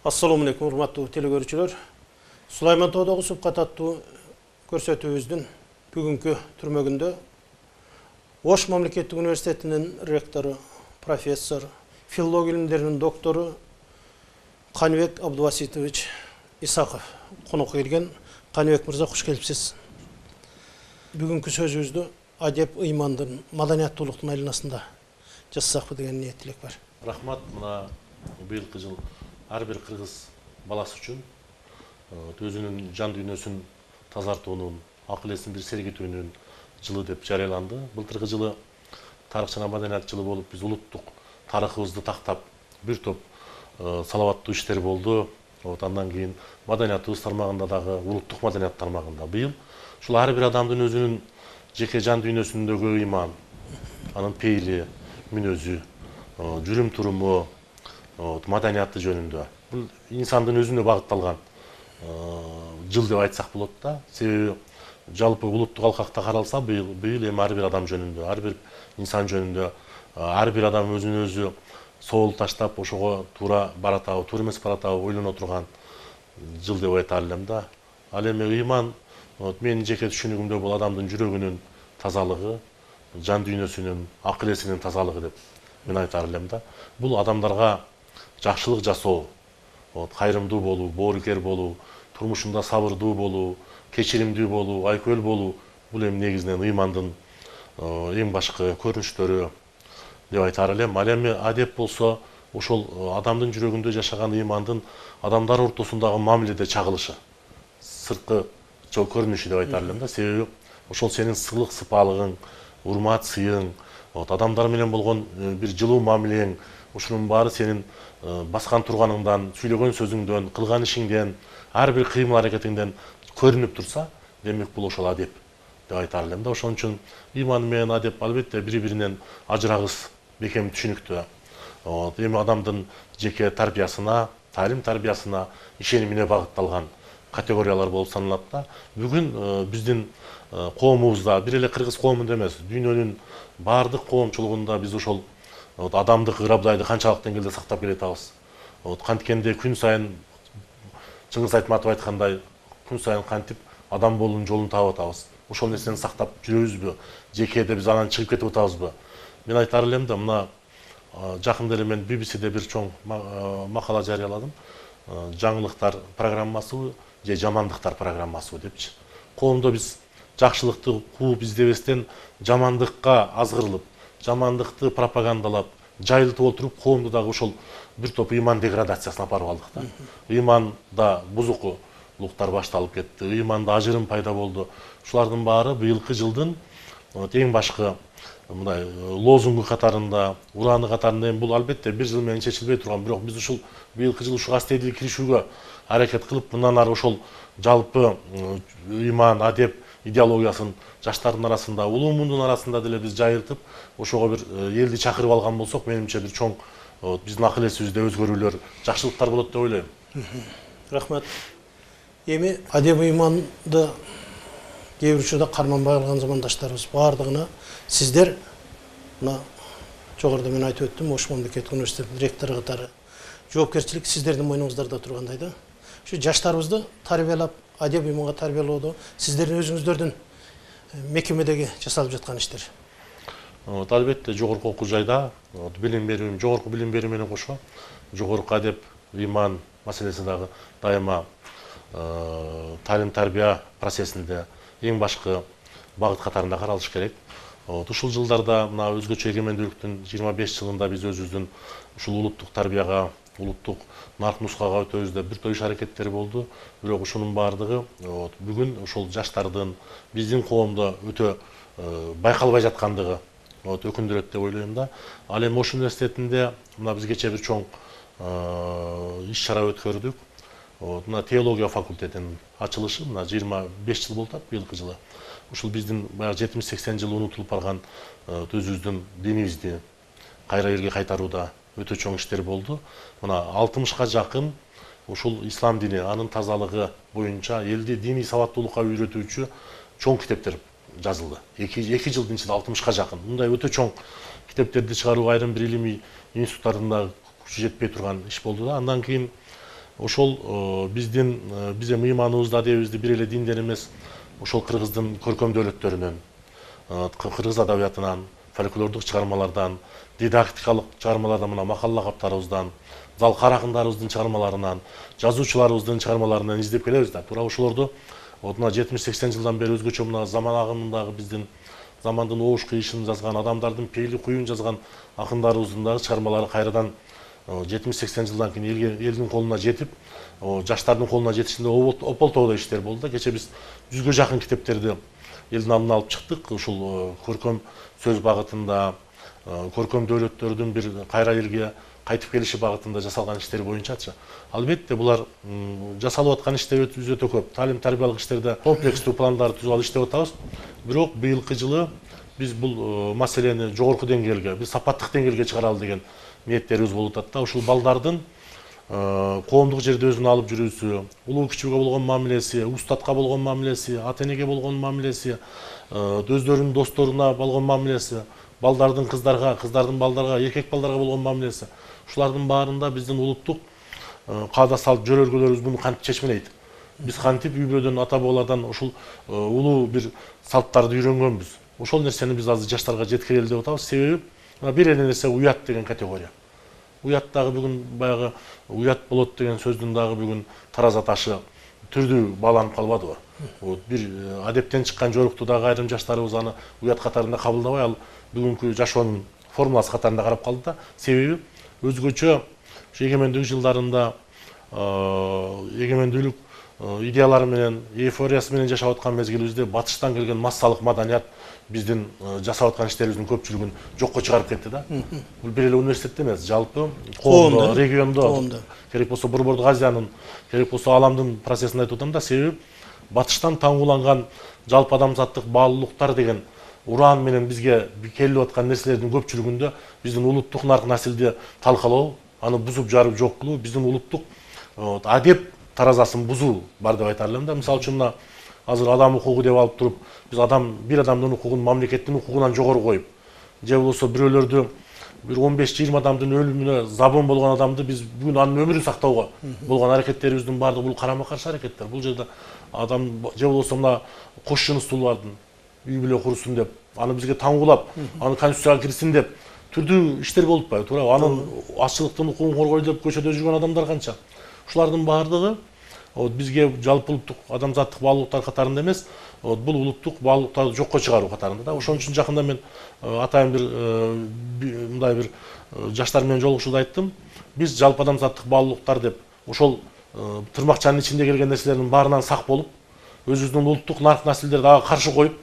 Assalamu alaikum, урматтуу телекөрүүчүлөр. Сулайман тоодогу супкат аттуу көрсөтүүбүздүн бүгүнкү түрмөгүндө Ош мамлекеттик университетинин ректору, профессор, филология илимдеринин доктору Каныбек Абдубаситович Исаков конокко келген. Каныбек мырза, куш келипсиз. Бүгүнкү сөзүбүздү адеп ыймандын, маданияттуулуктун айланасында жасасакпы деген ниет тилек бар. Рахмат, мына быйылкы жыл ар бир кыргыз баласы үчүн өзүнүн жан дүйнөсүн тазартуунун, акыл эсин бир сергитүүнүн жылы деп жарыяланды. Былтыркы жылы тарых жана маданият жылы болуп, биз улуттук тарыхыбызды тактап бир топ салаваттуу иштер болду. Андан кийин маданиятыбыз тармагында дагы, улуттук маданият тармагында быйыл ушул ар бир адамдын өзүнүн жеке жан дүйнөсүндөгү ыйман, анын пейили, мүнөзү, жүрүм туруму, маданияты жөнүндө бул инсандын өзүнө багытталган жыл деп айтсак болот да. Себеби жалпы улуттук алкакта каралса, быйыл эми ар бир адам жөнүндө, ар бир инсан жөнүндө, ар бир адам өзүнө өзү соол таштап, ошого туура баратабы, туура эмес баратабы ойлоно турган жыл деп айта элем да. Ал эми ыйман менин жеке түшүнүгүмдө бул адамдын жүрөгүнүн тазалыгы, жан дүйнөсүнүн, акыл эсинин тазалыгы деп мен айта элем да. Бул адамдарга жакшылык жасоо, кайрымдуу болуу, боорукер болуу, турмушунда сабырдуу болуу, кечиримдүү болуу, айкөл болуу, бул эми негизинен ыймандын эң башкы көрүнүштөрү деп айта элем. Ал эми адеп болсо, ошол адамдын жүрөгүндө жашаган ыймандын адамдар ортосундагы мамиледе чагылышы, сырткы көрүнүшү деп айта элем да. Себеби ошол сенин сылык сыпалыгың, урмат сыйың, адамдар менен болгон бир жылуу мамилең, ушунун баары сенин баскан турганыңдан, сүйлөгөн сөзүңдөн, кылган ишиңден, ар бир кыймыл аракетиңден көрүнүп турса, демек бул ошол адеп деп айта элем да. Ошон үчүн ыйман менен адеп албетте бири-биринен ажырагыс бекем түшүнүктүү. Эми адамдын жеке тарбиясына, таалим тарбиясына, ишенимине багытталган категориялар болуп саналат да. Бүгүн биздин коомубузда, бир эле кыргыз коомунда эмес, дүйнөнүн баардык коомчулугунда биз ошол адамдык ырабдайды канчалык деңгээлде сактап келатабыз. Канткенде күн сайын Чыңгыз Айтматов айткандай, күн сайын кантип адам болуунун жолун таап атабыз. Ошол нерсени сактап жүрөбүзбү? Жекеде биз анан чыгып кетип атабызбы? Мен айтар элем да, мына жакында эле мен BBC'де бир чоң макала жарыяладым. Жаңылыктар программасыбы же жамандыктар программасыбы депчи. Коомдо биз жакшылыкты кууп издебестен жамандыкка азгырылып, жамандыкты пропагандалап, жайылтып отуруп, коомду дагы ошол бир топ ыйман деградациясына апарып алдык да. Ыйманда бузукулуктар башталып кетти, ыйманда ажырым пайда болду. Ушулардын баары быйылкы жылдын эң башкы мындай лозунгу катарында, ураны катарында. Бул албетте бир жыл менен чечилбей турган, бирок биз ушул быйылкы жыл ушуга астейдүү киришүүгө аракет кылып, мындан ары ошол жалпы ыйман, адеп идеологиясын жаштардын арасында, улуу мундун арасында деле биз жайылтып, ошого бир элди чакырып алган болсок, менимче бир чоң биздин акыл эсибизде өзгөрүүлөр, жакшылыктар болот деп ойлойм. Рахмат. Эми адеп ыйманды кээ бир учурда карманбай калган замандаштарыбыз баардыгына сиздер мына жогоруда мен айтып өттүм, Ош мамлекеттик университетинин ректору катары жоопкерчилик сиздердин мойнуңуздарда тургандай да. Ушу жаштарыбызды тарбиялап, адеп ыйманга тарбиялоодо сиздердин өзүңүздөрдүн мекемедеги жасалып жаткан иштер. Албетте жогорку окуу жайда билим берүү, жогорку билим берүү менен кошо жогорку адеп ыйман маселеси дагы дайыма таалим тарбия процессинде эң башкы багыт катарында каралыш керек. Ушул жылдарда мына өзгөчө эгемендүүлүктүн 25 жылында биз өзүбүздүн ушул улуттук тарбияга, улуттук нарк нускага өтөбүздө бир топ иш аракеттери болду. Бирок ушунун баардыгы бүгүн ошол жаштардын биздин коомдо өтө байкалбай жаткандыгы өкүндүрөт деп ойлойм да. Ал эми Ош университетинде мына биз кечээ бир чоң иш чара өткөрдүк. Мына теология факультетинин ачылышы мына 25 жыл болуп атат быйылкы жылы. Ушул биздин баягы 70-80 жыл унутулуп барган өзүбүздүн динибизди кайра элге кайтарууда өтө чоң иштер болду. Мына 60га жакын ушул ислам дини, анын тазалыгы боюнча элди диний сабаттуулукка үйрөтүүчү чоң китептер жазылды. 2 жылдын ичинде 60га жакын. Мындай өтө чоң китептерди чыгаруу айрым бир илимий институттарында күчү жетпей турган иш болду да. Андан кийин ошол биздин ыйманыбызды, адебибизди бир эле динден эмес, ошол кыргыздын көркөм дөөлөттөрүнөн, кыргыз адабиятынан, фольклордук чыгармалардан, дидактикалык чыгармалардан, мына макал лакаптарыбыздан, залкар акындарыбыздын чыгармаларынан, жазуучуларыбыздын чыгармаларынан издеп келебиз да. Туура ошолорду мына 70-80 жылдан бери өзгөчө мына заман агымындагы биздин замандын оош кыйышын жазган, адамдардын пейили куюн жазган акындарыбыздын дагы чыгармалары кайрадан 70-80 жылдан кийин элдин колуна жетип, жаштардын колуна жетишинде ополтоодо иштер болду да. Кече биз 100гө жакын китептерди элдин алдына алып чыктык. Ушул көркөм сөз багытында, көркөм дөөлөттөрдүн бир кайра элге кайтып келиши багытында жасалган иштер боюнчачы. Албетте булар жасалып аткан иштер өтө көп. Талим тарбиялык иштерде комплекстүү пландарды түзүп алып иштеп атабыз. Бирок быйылкы жылы биз бул маселени жогорку деңгээлге, биз сапаттык деңгээлге чыгаралы деген ниеттерибиз болуп атат да. Ушул балдардын коомдук жерде өзүн алып жүрүүсү, улуу кичүүгө болгон мамилеси, устатка болгон мамилеси, ата энеге болгон мамилеси, өздөрүнүн досторуна болгон мамилеси, балдардын кыздарга, кыздардын балдарга, эркек балдарга болгон мамилеси. Ушулардын баарында биздин улуттук каада салт жөрөлгөлөрүбүз буну кантип чечмелейт. Биз кантип үй бүлөдөн, ата бабалардан ушул улуу бир салттарды үйрөнгөнбүз. Ошол нерсени биз азыр жаштарга жеткирели деп атабыз. Себеби бир эле нерсе уят деген категория. Уят дагы бүгүн баягы уят болот деген сөздүн дагы бүгүн тараза ташы түрдүү бааланып калбадыбы? Бир адептен чыккан жорукту дагы айрым жаштарыбыз аны уят катарында кабылдабай, ал бүгүнкү жашоонун формуласы катарында карап калды да. Себеби өзгөчө эгемендүүлүк жылдарында эгемендүүлүк идеялары менен, эйфориясы менен жашап аткан мезгилибизде батыштан келген массалык маданият биздин жасап аткан иштерибиздин көпчүлүгүн жокко чыгарып кетти да. Бул бир эле университетте эмес, жалпы коомдо, региондо, керек болсо Борбордук Азиянын, керек болсо аламдын процессин айтып атам да. Себеби батыштан таңууланган жалпы адамзаттык баалуулуктар деген уран менен бизге келип аткан нерселердин көпчүлүгүндө биздин улуттук нарк насилди талкалоо, аны бузуп жарып жок кылуу, биздин улуттук адеп таразасын бузуу бар деп айтар элем да. Мисалы үчүн мына азыр адам укугу деп алып туруп, биз бир адамдын укугун мамлекеттин укугунан жогору коюп, же болбосо бирөөлөрдү бир 15-20 адамдын өлүмүнө забын болгон адамды биз бүгүн анын өмүрүн сактоого болгон аракеттерибиздин баардыгы бул карама каршы аракеттер. Бул жерде адам же болбосо мына кош жыныстуулардын үй бүлө курсун деп, аны бизге таңгуулап, аны конституцияга кирсин деп түрдүү иштер болуп атпайбы, туура? Анын азчылыктын укугун коргой деп көчөдө жүргөн адамдар канча. Ушулардын баардыгы бизге жалпы улуттук адамзаттык баалуулуктар катарында эмес, бул улуттук баалуулуктарды жокко чыгаруу катарында да. Ошон үчүн жакында мен атайын мындай бир жаштар менен жолугушууда айттым. Биз жалпы адамзаттык баалуулуктар деп ошол тырмакчанын ичинде келген нерселердин баарынан сак болуп, өзүбүздүн улуттук нарк насилдерди ага каршы коюп,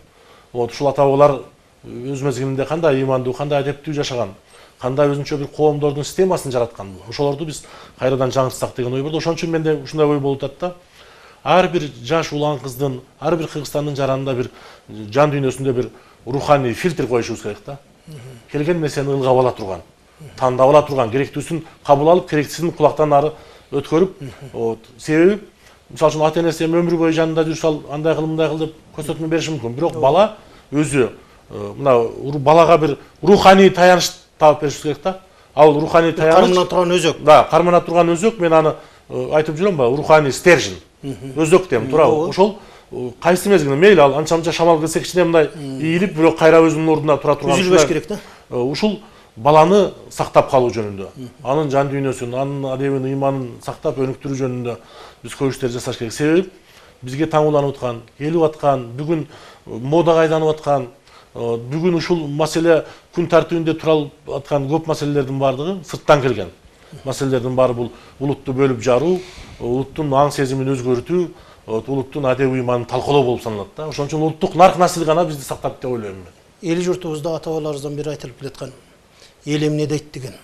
ушул ата бабалар өз мезгилинде кандай ыймандуу, кандай адептүү жашаган, кандай өзүнчө бир коомдордун системасын жараткан. Ошолорду биз кайрадан жаңыртсак деген ой бар да. Ошон үчүн менде ушундай ой болуп атат да. Ар бир жаш улан кыздын, ар бир Кыргызстандын жаранында бир жан дүйнөсүндө бир руханий фильтр коюшубуз керек да. Келген нерсени ылгап ала турган, тандап ала турган, керектүүсүн кабыл алып, керектисин кулактан ары өткөрүп, себеби мисалы үчүн ата энеси өмүр бою жанында жүрүп ал андай кыл, мындай кыл деп көрсөтмө бериши мүмкүн. Бирок бала өзү мына балага бир руханий таяныч таап беришибиз керек да. Ал руханий таяныч кармана турган өзөк. Да, кармана турган өзөк, мен аны айтып жүрөм ба, руханий стержень. Өзөк дейм, туура. Ошол кайсы мезгилде мейли ал анча-мынча шамал келсе кичине мындай ийилип, бирок кайра өзүнүн ордуна тура турган. Үзүлбөш керек да. Ушул баланы сактап калуу жөнүндө, анын жан дүйнөсүн, анын адебин, ыйманын сактап өнүктүрүү жөнүндө биз көп иштер жасаш керек. Себеби бизге таңууланып аткан, келип аткан, бүгүн модага айланып аткан, бүгүн ушул маселе күн тартибинде тура аткан көп маселелердин баардыгы сырттан келген. Маселелердин баары бул улутту бөлүп жаруу, улуттун аң сезимин өзгөртүү, улуттун адеп ыйманын талкалоо болуп саналат да. Ошон үчүн улуттук нарк насил гана бизди сактап деп ойлойм мен. Эли журтубузда ата бабаларыбыздан бери айтылып келаткан эл эмне дейт деген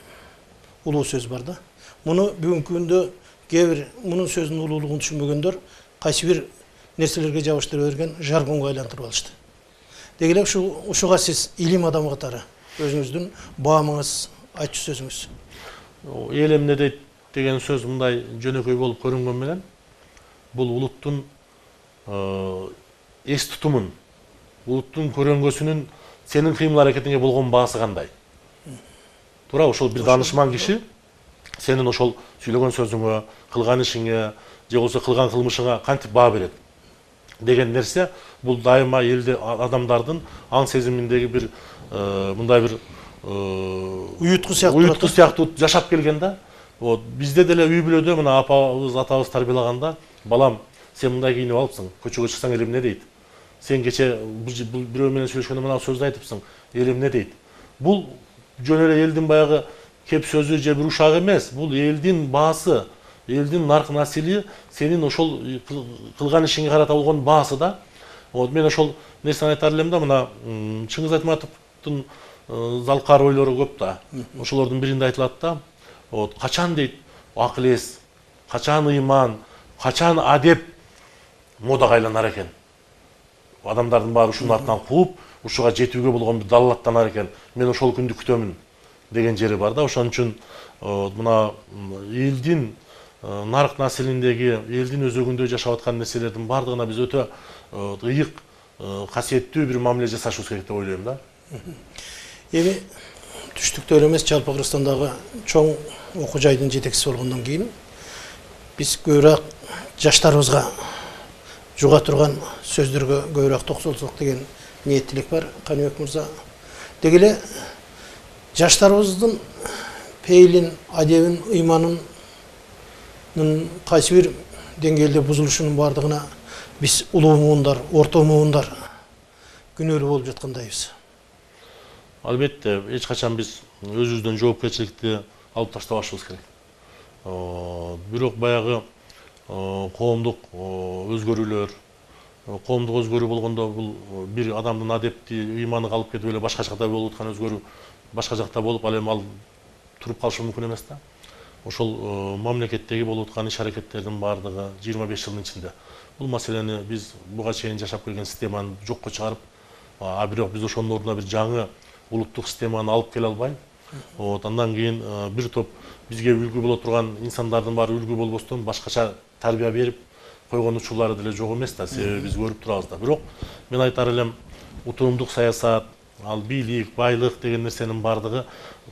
улуу сөз бар да. Муну бүгүнкү күндө кээ бир мунун сөзүнүн улуулугун түшүнбөгөндөр кайсы бир нерселерге жабыштыра берген жаргонго айлантырып алышты. Деги эле ушуга сиз илим адамы катары өзүңүздүн баамыңыз, айтчу сөзүңүз. Эл эмне дейт деген сөз мындай жөнөкөй болуп көрүнгөн менен бул улуттун эс тутумун, улуттун көрөнгөсүнүн сенин кыймыл аракетиңе болгон баасы кандай? Туура, ошол бир данышман киши сенин ошол сүйлөгөн сөзүңө, кылган ишиңе же болбосо кылган кылмышыңа кантип баа берет деген нерсе бул дайыма элде адамдардын аң сезиминдеги бир мындай бир уютку сыяктуу жашап келген да. Вот бизде деле үй бүлөдө мына апабыз атабыз тарбиялаганда балам сен мындай кийинип алыпсың, көчөгө чыксаң эл эмне дейт, сен кече бирөө менен сүйлөшкөндө мына сөздү айтыпсың, эл эмне дейт. Бул жөн эле элдин баягы кеп сөзү же бир ушак эмес, бул элдин баасы, элдин нарк насили, сенин ошол кылган ишиңе карата болгон баасы да. Вот мен ошол нерсени айтар элем да, мына Чыңгыз Айтматовдун залкар ойлору көп да. Ошолордун биринде айтылат да. Вот качан дейт акыл эс, качан ыйман, качан адеп модага айланар экен. Адамдардын баары ушунун артынан кууп, ушуга жетүүгө болгон бир далалаттанар экен. Мен ошол күндү күтөмүн деген жери бар да. Ошон үчүн мына элдин нарк населиндеги, элдин өзөгүндө жашап аткан нерселердин бардыгына биз өтө ыйык, касиеттүү бир мамиле жасашыбыз керек деп ойлойм да. Эми түштүктө эле эмес, жалпы Кыргызстандагы чоң окуу жайдын жетекчиси болгондон кийин биз көбүрөөк жаштарыбызга жуга турган сөздөргө көбүрөөк токсолсок деген ниеттилик бар. Каныбек мырза, деги эле жаштарыбыздын пейилин, адебин, ыйманын кайсы бир деңгээлде бузулушунун бардыгына биз улуу муундар, орто муундар күнөөлүү болуп жаткандайбыз. Албетте, эч качан биз өзүбүздөн жоопкерчиликти алып таштабашыбыз керек. Бирок баягы коомдук өзгөрүүлөр, коомдук өзгөрүү болгондо бул бир адамдын адепти, ыйманы калып кетип эле башка жакта болуп аткан өзгөрүү башка жакта болуп, ал эми ал туруп калышы мүмкүн эмес да. Ошол мамлекеттеги болуп аткан иш аракеттердин бардыгы 25 жылдын ичинде бул маселени биз буга чейин жашап келген системаны жокко чыгарып, бирок биз ошонун ордуна бир жаңы улуттук системаны алып келе албай, андан кийин бир топ бизге үлгү боло турган инсандардын баары үлгү болбостон башкача тарбия берип койгон учурлары деле жок эмес да, себеби биз көрүп турабыз да. Бирок мен айтар элем, утумдук саясат, ал бийлик, байлык деген нерсенин бардыгы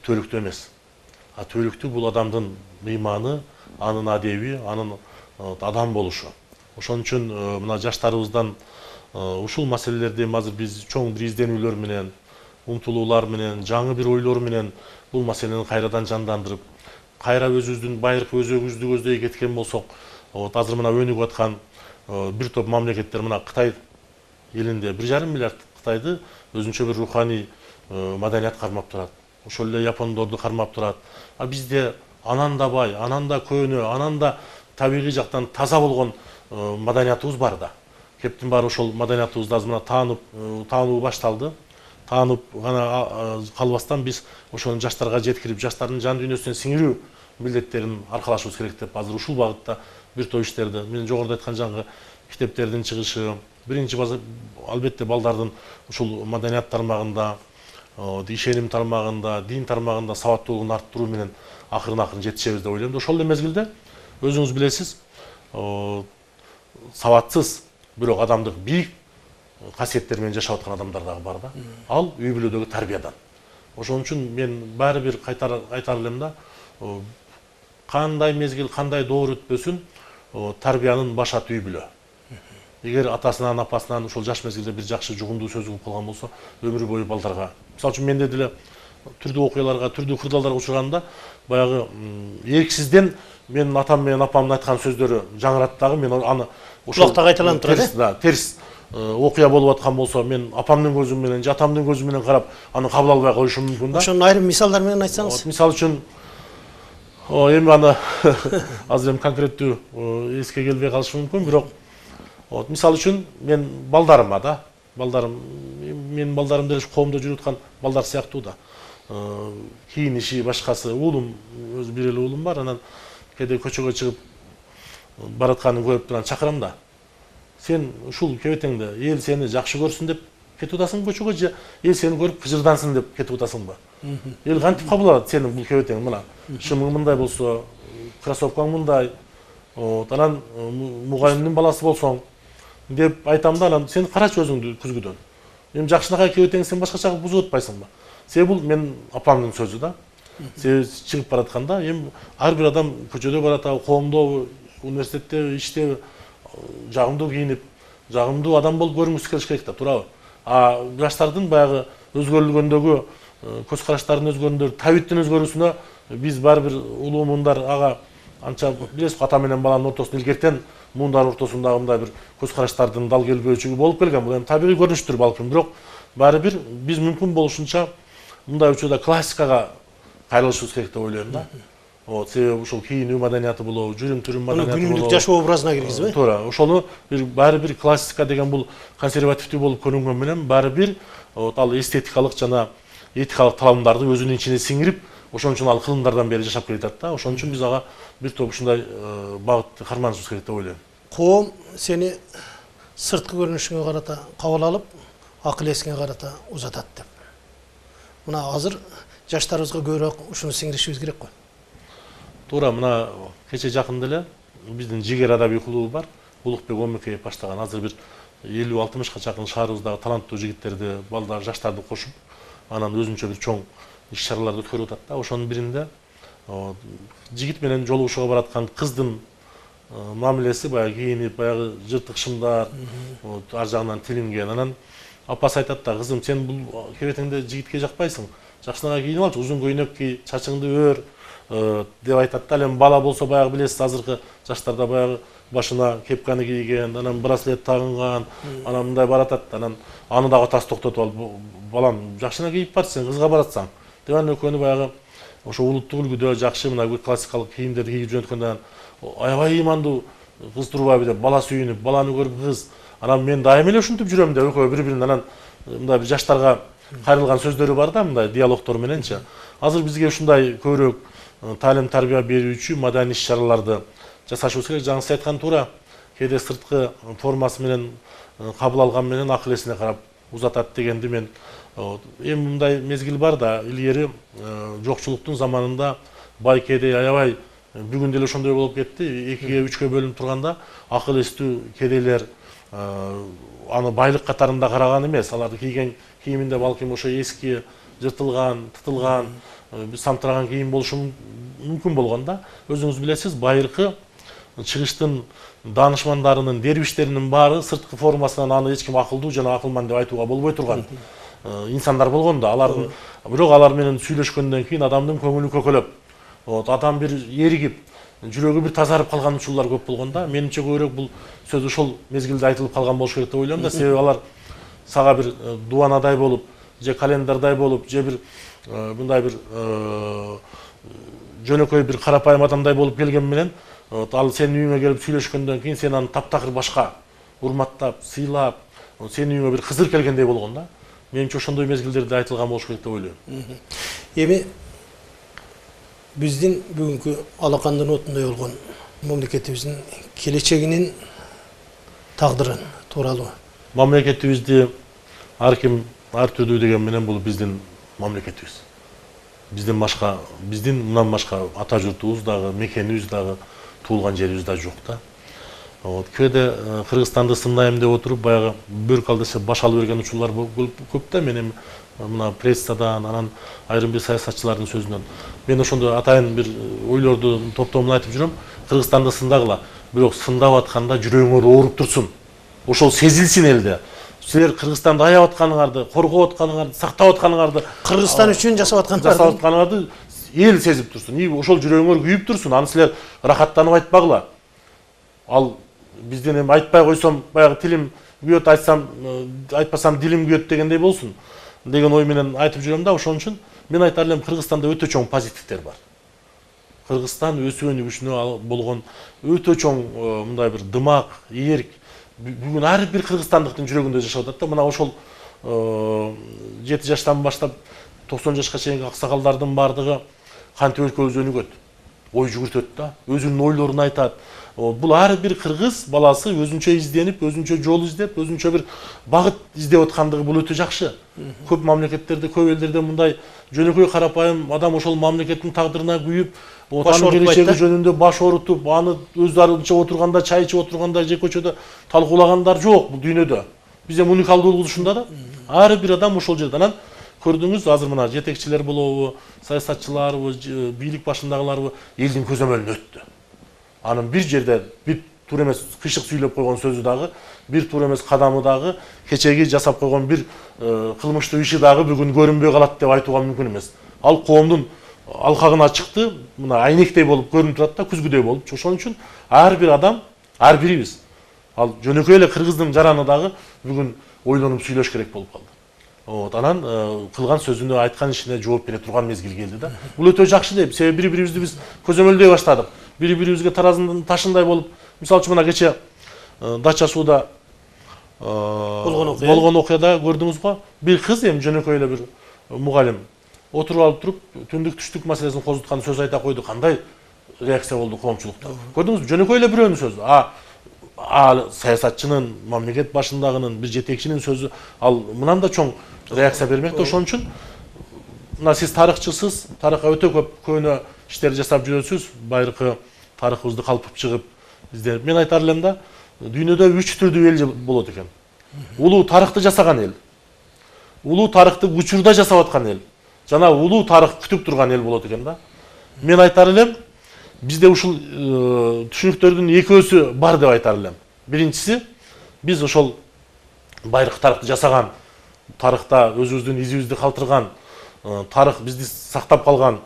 түбөлүктүү эмес. Түбөлүктүү бул адамдын ыйманы, анын адеби, анын адам болушу. Ошон үчүн мына жаштарыбыздан ушул маселелерди азыр биз чоң бир изденүүлөр менен, умтулуулар менен, жаңы бир ойлор менен бул маселени кайрадан жандандырып, кайра өзүбүздүн байыркы өзөгүбүздү көздөй кеткен болсок, азыр мына өнүгүп аткан бир топ мамлекеттер, мына Кытай элинде 1,5 миллиард Кытайды өзүнчө бир руханий маданият кармап турат. Ошол эле япондорду кармап турат. Бизде анан да бай, анан да көөнө, анан да табигый жактан таза болгон маданиятыбыз бар да. Кептин баары ошол маданиятыбызды азыр мына таануу башталды. Таанып гана калбастан биз ошону жаштарга жеткирип, жаштардын жан дүйнөсүнө сиңирүү милдеттерин аркалашыбыз керек деп азыр ушул багытта бир топ иштерди. Мен жогоруда айткан жаңы китептердин чыгышы, биринчи албетте балдардын ушул маданият тармагында, ишеним тармагында, дин тармагында сабаттуулугун арттыруу менен акырын жетишебиз деп ойлойм. Ошол эле мезгилде өзүңүз билесиз, сабатсыз бирок адамдык бийик касиеттер менен жашап аткан адамдар дагы бар да. Ал үй бүлөдөгү тарбиядан. Ошон үчүн мен баары бир айтар элем да, кандай мезгил, кандай доор өтпөсүн, тарбиянын башаты үй бүлө. Эгер атасынан, апасынан ошол жаш мезгилде бир жакшы жугундуу сөз угуп калган болсо, өмүр бою балдарга. Мисалы үчүн менде деле түрдүү окуяларга, түрдүү кырдаалдарга учурганда, баягы эрксизден менин атам менен апамдын айткан сөздөрү жаңырат дагы, мен аны ошол кайталанып турат, да, терс окуя болуп аткан болсо, мен апамдын көзү менен же атамдын көзү менен карап, аны кабыл албай коюшум мүмкүн да. Ошонун айрым мисалдар менен айтсаңыз. Мисалы үчүн эми аны азыр эми конкреттүү эске келбей калышы мүмкүн, бирок мисалы үчүн мен балдарыма да, менин балдарым деле коомдо жүрүп аткан балдар сыяктуу да. Кийиниши башкасы, уулум, өзү бир эле уулум бар, анан кээде көчөгө чыгып баратканын көрүп турам, чакырам да. Сен ушул кебетеңде эл сени жакшы көрсүн деп кетип атасың көчөгө, же эл сени көрүп кыжырдансın деп кетип атасыңбы? Эл кантип кабыл алат сенин бул кебетең, мына шымың мындай болсо, кроссовкаң мындай, анан мугайимдин баласы болсоң деп айтам да, анан сен карачы өзүңдү күзгүдөн. Эми жакшынакай кебетең сен башкача бузуп атпайсыңбы? Себеби бул менин апамдын сөзү да. себеби чыгып баратканда эми ар бир адам көчөдө барат, коомдо, университетте, иште жагымдуу кийинип, жагымдуу адам болуп көрүнгүсү келиш керек да, туурабы? А жаштардын баягы өзгөрүлгөндөгү көз караштардын өзгөргөндөрү, табиттин өзгөрүүсүнө биз баары бир улуу муундар ага анча билесиз, ата менен баланын ортосунда илгертен муундар ортосундагы мындай бир көз караштардын дал келбөөчүлүгү болуп келген. Бул эми табигый көрүнүштүр балким, бирок баары бир биз мүмкүн болушунча мындай учурда классикага кайрылышыбыз керек деп ойлойм да. Себеби ушул кийинүү маданияты болобу, жүрүм-турум маданияты болобу. Күнүмдүк жашоо образына киргизбей? Туура. Ошону баары бир классика деген бул консервативдүү болуп көрүнгөн менен баары бир ал эстетикалык жана этикалык талабдарды өзүнүн ичине сиңирип, ошон үчүн ал кылымдардан бери жашап келатат да. Ошон үчүн биз ага бир топ ушундай багытты карманышыбыз керек деп ойлойм. Коом сени сырткы көрүнүшүңө карата кабыл алып, акыл эсиңе карата узатат деп. Мына азыр жаштарыбызга көбүрөөк ушуну сиңиришибиз керек го. Туура, мына кече жакында эле биздин жигер адабий клубу бар. Улукбек Омекеев баштаган, азыр бир 50-60ка чакын шаарыбыздагы таланттуу жигиттерди, балдар, жаштарды кошуп, анан өзүнчө бир чоң иш-чараларды өткөрүп атат да. Ошонун биринде жигит менен жолугушууга бараткан кыздын мамилеси баягы кийинип, баягы жыртык шымдар, ар жагынан тилинген. Анан апасы айтат да, кызым, сен бул кебетеңде жигитке жакпайсың. Жакшынака кийинип алчы, узун көйнөк ки, чачыңды өр деп айтат да. Эми бала болсо баягы билесиз, азыркы жаштарда баягы башына кепканы кийген, анан браслет тагынган, анан мындай баратат. Анан аны дагы атасы токтотуп алып, балам, жакшына кийип бар, сен кызга баратсаң деп анан экөөнү баягы ошо улуттук үлгүдө жакшы мына классикалык кийимдерди кийип жөнөткөндөн аябай ыймандуу кыз турбайбы деп бала сүйүнүп, баланы көрүп кыз, анан мен дайыма эле ушинтип жүрөм деп экөө бири-бирин анан мындай бир жаштарга кайрылган сөздөрү бар да, мындай диалогтор мененчи. Азыр бизге ушундай көбүрөөк таалим тарбия берүүчү маданий иш-чараларды жасашыбыз керек. Жаңы сиз айткан туура, кээде сырткы формасы менен кабыл алган менен акыл эсине карап узатат дегенди мен эми мындай мезгил бар да, илгери жокчулуктун заманында бай кедей аябай бүгүн деле ошондой болуп кетти. 2-3кө бөлүнүп турганда акыл эстүү кедейлер аны байлык катарында караган эмес. Аларды кийген кийиминде балким ошо эски, жыртылган, тытылган, самтыраган кийим болушу мүмкүн болгон да. Өзүңүз билесиз, байыркы чыгыштын данышмандарынын, дербиштеринин баары сырткы формасынан аны эч ким акылдуу жана акылман деп айтууга болбой турган инсандар болгон да. Алардын бирок алар менен сүйлөшкөндөн кийин адамдын көңүлү көкөлөп, адам бир эригип, жүрөгү бир тазарып калган учурлар көп болгон да. Менимче көбүрөөк бул сөз ошол мезгилде айтылып калган болуш керек деп ойлойм да. Себеби алар сага бир дубанадай болуп, же календардай болуп, же бир мындай бир жөнөкөй бир карапайым адамдай болуп келген менен ал сенин үйүңө келип сүйлөшкөндөн кийин сен аны таптакыр башка урматтап, сыйлап, сенин үйүңө бир кызыр келгендей болгон да. Менимче ошондой мезгилдерде айтылган болуш керек деп ойлойм. Эми биздин бүгүнкү алакандын отундай болгон мамлекетибиздин келечегинин тагдырын тууралуу. Мамлекетибизди ар ким ар түрдүү деген менен бул биздин мамлекетибиз. Биздин мындан башка ата журтубуз дагы, мекенибиз дагы, туулган жерибиз да жок да. Кээде Кыргызстанды сындайм деп отуруп, баягы бөрк алдыша баш алып берген учурлар көп да. Мен эми мына прессадан, анан айрым бир саясатчылардын сөзүнөн мен ошондой атайын бир ойлорду топтомун айтып жүрөм. Кыргызстанды сындагыла, бирок сындап атканда жүрөгүңөр ооруп турсун. Ошол сезилсин элде. Силер Кыргызстанды аябап атканыңарды, коргоп атканыңарды, сактап атканыңарды, Кыргызстан үчүн жасап атканыңарды эл сезип турсун. Ошол жүрөгүңөр күйүп турсун. Аны силер рахаттанып айтпагыла. Ал бизден эми айтпай койсом, баягы тилим күйөт, айтпасам дилим күйөт дегендей болсун деген ой менен айтып жүрөм да. Ошон үчүн мен айтар элем, Кыргызстанда өтө чоң позитивдер бар. Кыргызстан өсүп өнүгүшүнө болгон өтө чоң мындай бир дымак, эрк бүгүн ар бир кыргызстандыктын жүрөгүндө жашап атат да. Мына ошол 7 жаштан баштап 90 жашка чейинки аксакалдардын бардыгы кантип өлкөбүз өнүгөт, ой жүгүртөт да, өзүнүн ойлорун айтат. Бул ар бир кыргыз баласы өзүнчө изденип, өзүнчө жол издеп, өзүнчө бир багыт издеп аткандыгы бул өтө жакшы. Көп мамлекеттерде, көп элдерде мындай жөнөкөй карапайым адам ошол мамлекеттин тагдырына күйүп, анын келечеги жөнүндө баш оорутуп, аны өзүарынча отурганда, чай ичип отурганда, же көчөдө талкуулагандар жок бул дүйнөдө. Биз эми уникалдуулугубуз ушунда да. Ар бир адам ошол жерде. Анан көрдүңүз, азыр мына жетекчилер болобу, саясатчыларбы, бийлик башындагыларбы элдин көзөмөлүнө өттү. Анын бир жерде бир туура эмес кыйшык сүйлөп койгон сөзү дагы, бир туура эмес кадамы дагы, кечеги жасап койгон бир кылмыштуу иши дагы бүгүн көрүнбөй калат деп айтууга мүмкүн эмес. Ал коомдун алкагына чыкты, мына айнектей болуп көрүнүп турат да, күзгүдөй болуп. Ошон үчүн ар бир адам, ар бирибиз ал жөнөкөй эле кыргыздын жараны дагы бүгүн ойлонуп сүйлөш керек болуп калды. Анан кылган сөзүнө, айткан ишине жооп бере турган мезгил келди да. Бул өтө жакшы деп, себеби бири-бирибизди биз көзөмөлдөй баштадык. Бири-бирибизге таразынын ташындай болуп, мисалы үчүн мына кече Дача сууда болгон окуяда көрдүңүз го, бир кыз эми жөнөкөй эле бир мугалим отуруп алып туруп, түндүк түштүк маселесин козуткан сөз айта койду. Кандай реакция болду коомчулукта? Көрдүңүзбү? Жөнөкөй эле бирөөнүн сөзү. Саясатчынын, мамлекет башындагынын, бир жетекчинин сөзү ал мындан да чоң реакция бермек да. Ошон үчүн мына сиз тарыхчысыз, тарыхка өтө көп көөнө иштер жасап жүрөсүз, байыркы тарыхыбызды калпып чыгып изденип. Мен айтар элем да, дүйнөдө 3 түрдүү эл болот экен. Улуу тарыхты жасаган эл, улуу тарыхты учурда жасап аткан эл, жана улуу тарых күтүп турган эл болот экен да. Мен айтар элем, бизде ушул түшүнүктөрдүн экөөсү бар деп айтар элем. Биринчиси, биз ошол байыркы тарыхты жасаган, тарыхта өзүбүздүн изибизди калтырган, тарых бизди сактап калган,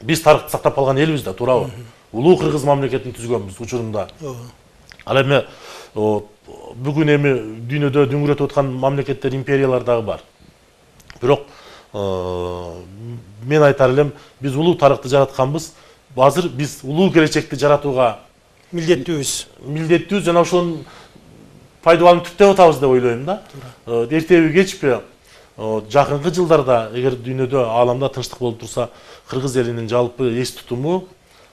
биз тарыхты сактап калган элбиз да, туурабы? Улуу кыргыз мамлекетин түзгөнбүз учурунда. Ал эми бүгүн эми дүйнөдө дүңүрөтүп аткан мамлекеттер, империялар дагы бар. Бирок мен айтар элем, биз улуу тарыхты жаратканбыз. Азыр биз улуу келечекти жаратууга милдеттүүбүз жана ошонун пайдаланып түптөп атабыз деп ойлойм да. Эртеби кечпи, жакынкы жылдарда эгер дүйнөдө, ааламда тынчтык болуп турса, кыргыз элинин жалпы эс тутуму,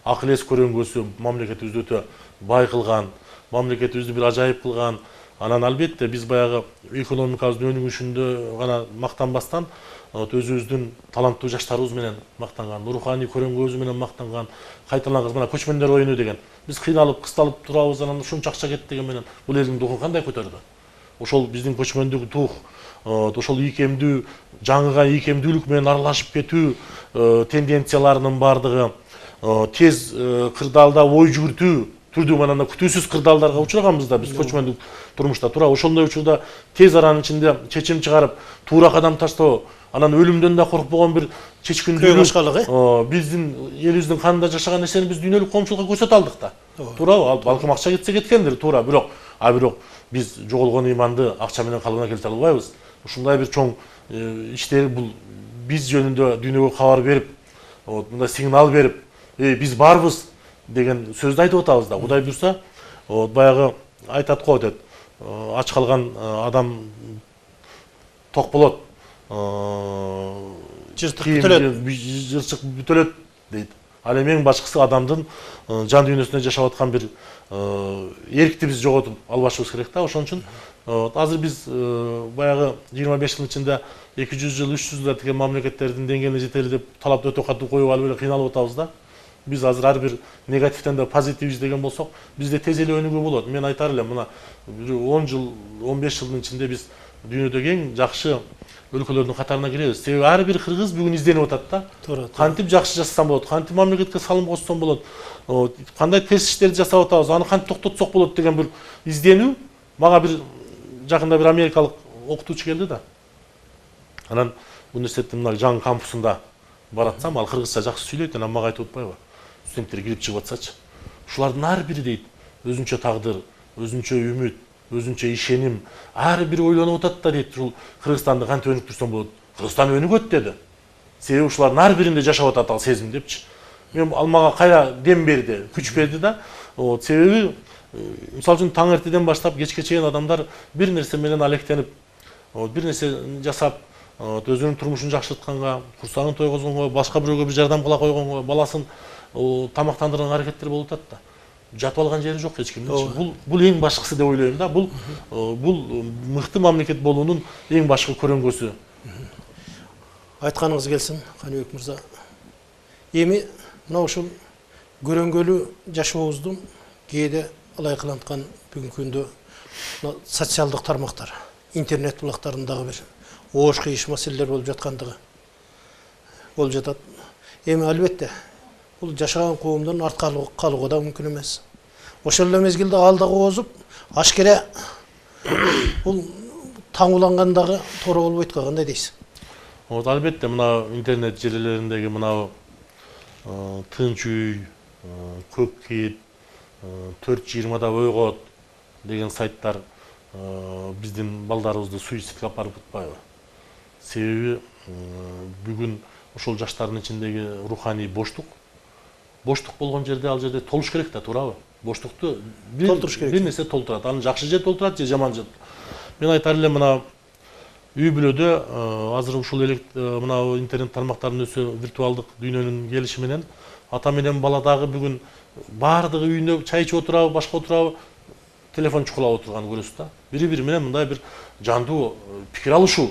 акыл эс көрөңгөсү мамлекетибизди өтө бай кылган, мамлекетибизди бир ажайып кылган. Анан албетте биз баягы экономикабыздын өнүгүшүндө гана мактанбастан, өзүбүздүн таланттуу жаштарыбыз менен мактанган, руханий көрөңгөбүз менен мактанган, кайталанган мына көчмөндөр оюну деген. Биз кыйналып, кысталып турабыз, анан ушунча акча кетти деген менен бул элдин духун кандай көтөрдү? Ошол биздин көчмөндүк дух, ошол ийкемдүү, жаңыга ийкемдүүлүк менен аралашып кетүү тенденцияларынын бардыгы, тез кырдаалда ой жүгүртүү, түрдүү мананда күтүүсүз кырдаалдарга учураганбыз да биз көчмөндүк турмушта. Туура ошондой учурда тез аранын ичинде чечим чыгарып, туура кадам таштоо, анан өлүмдөн да коркпогон бир чечкиндүүлүк, биздин элибиздин канында жашаган нерсени биз дүйнөлүк коомчулукка көрсөтө алдык да. Туурабы? Ал балкым акча кетсе кеткендир, туура. Бирок биз жоголгон ыйманды акча менен калыбына келтире албайбыз. Ушундай бир чоң иштер бул биз жөнүндө дүйнөгө кабар берип, мындай сигнал берип, биз барбыз деген сөздү айтып атабыз да. Кудай буйрса, баягы айтат го дейт. Ач калган адам ток болот. Жырчык бүтөлөт дейт. Ал эми эң башкысы адамдын жан дүйнөсүндө жашап аткан бир эркти биз жоготуп албашыбыз керек да. Ошон үчүн азыр биз баягы 25 жылдын ичинде 200 жыл, 300 жылда деген мамлекеттердин деңгээлине жетели деп талапты өтө катуу коюп алып эле кыйналып атабыз да. Биз азыр ар бир негативден да позитив издеген болсок, бизде тез эле өнүгүү болот. Мен айтар элем, мына 10 жыл, 15 жылдын ичинде биз дүйнөдөгү эң жакшы өлкөлөрдүн катарына киребиз. Себеби ар бир кыргыз бүгүн изденип атат да. Кантип жакшы жасасам болот, кантип мамлекетке салым кошсом болот, кандай терс иштерди жасап атабыз, аны кантип токтотсок болот деген бир изденүү. Мага бир жакында бир америкалык окутуучу келди да. Анан университеттин мына жаңы кампусунда баратсам, ал кыргызча жакшы сүйлөйт, анан мага айтып атпайбы? Студенттер кирип чыгып атсачы. Ушулардын ар бири дейт, өзүнчө тагдыр, өзүнчө үмүт, өзүнчө ишеним, ар бири ойлонуп атат да дейт, ушул Кыргызстанды кантип өнүктүрсөм болот. Кыргызстан өнүгөт деди. Себеби ушулардын ар биринде жашап атат ал сезим депчи. Мен ал мага кайра дем берди, күч берди да. Себеби мисалы үчүн таң эртеден баштап кечке чейин адамдар бир нерсе менен алектенип, бир нерсе жасап, өзүнүн турмушун жакшыртканга, курсагын тойгозгонго, башка бирөөгө бир жардам кыла койгонго, баласын тамактандырган аракеттер болуп атат да. Жатып алган жери жок эч кимдин. Бул эң башкысы деп ойлойм да. Бул мыкты мамлекет болуунун эң башкы көрөңгөсү. Айтканыңыз келсин, Каныбек мырза. Эми мына ушул көрөңгөлүү жашообуздун кээде ылайкаланткан бүгүнкү күндө социалдык тармактар, интернет булактарындагы бир оош кыйыш маселелер болуп жаткандыгы болуп жатат. Эми албетте бул жашаган коомдон артка калууга да мүмкүн эмес. Ошол эле мезгилде алдагы озуп ашкере бул таң улангандагы туура болбойт го, кандай дейсиз? Албетте мына интернет желилериндеги мына Тынч үй, Көк кит, 4.20да ойгот деген сайттар биздин балдарыбызды суицидке алып барып атпайбы? Себеби бүгүн ошол жаштардын ичиндеги руханий боштук болгон жерде ал жерде толуш керек да, туурабы? Боштукту толтуруш керек. Бир нерсе толтурат. Аны жакшы же толтурат, же жаман же. Мен айтар элем мына үй бүлөдө азыр ушул мына интернет тармактарынын өсө виртуалдык дүйнөнүн келиши менен ата менен бала дагы бүгүн баардыгы үйүндө чай ичип отурабы, башка отурабы, телефон чукулап отурганды көрөсүз да. Бири-бири менен мындай бир жандуу пикир алышуу,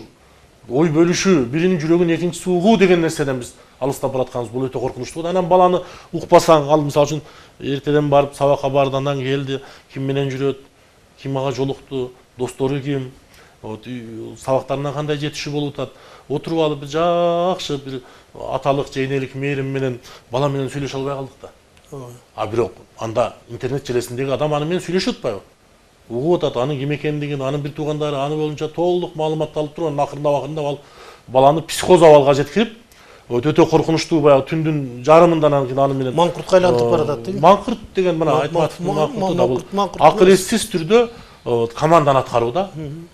ой бөлүшүү, биринин жүрөгүн экинчиси угуу деген нерседен биз алыстап баратканыбыз бул өтө коркунучтуу. Анан баланы укпасаң, ал мисалы үчүн эртеден барып сабакка барды, андан келди, ким менен жүрөт, ким ага жолукту, достору ким, сабактарынан кандай жетишүү болуп атат, отуруп алып бир жакшы бир аталык же энелик мээрим менен бала менен сүйлөшө албай калдык да. А бирок анда интернет желесиндеги адам аны менен сүйлөшөт атпайбы? Угуп атат, анын ким экендигин, анын бир туугандары аны боюнча толук маалыматты алып туруп, акырындап ал баланы психоз абалга жеткирип, өтө коркунучтуу баягы түндүн жарымында аны менен маңкуртка айлантып баратат дейби? Маңкурт деген мына айтматов да бул акыл эссиз түрдө команданы аткаруу да.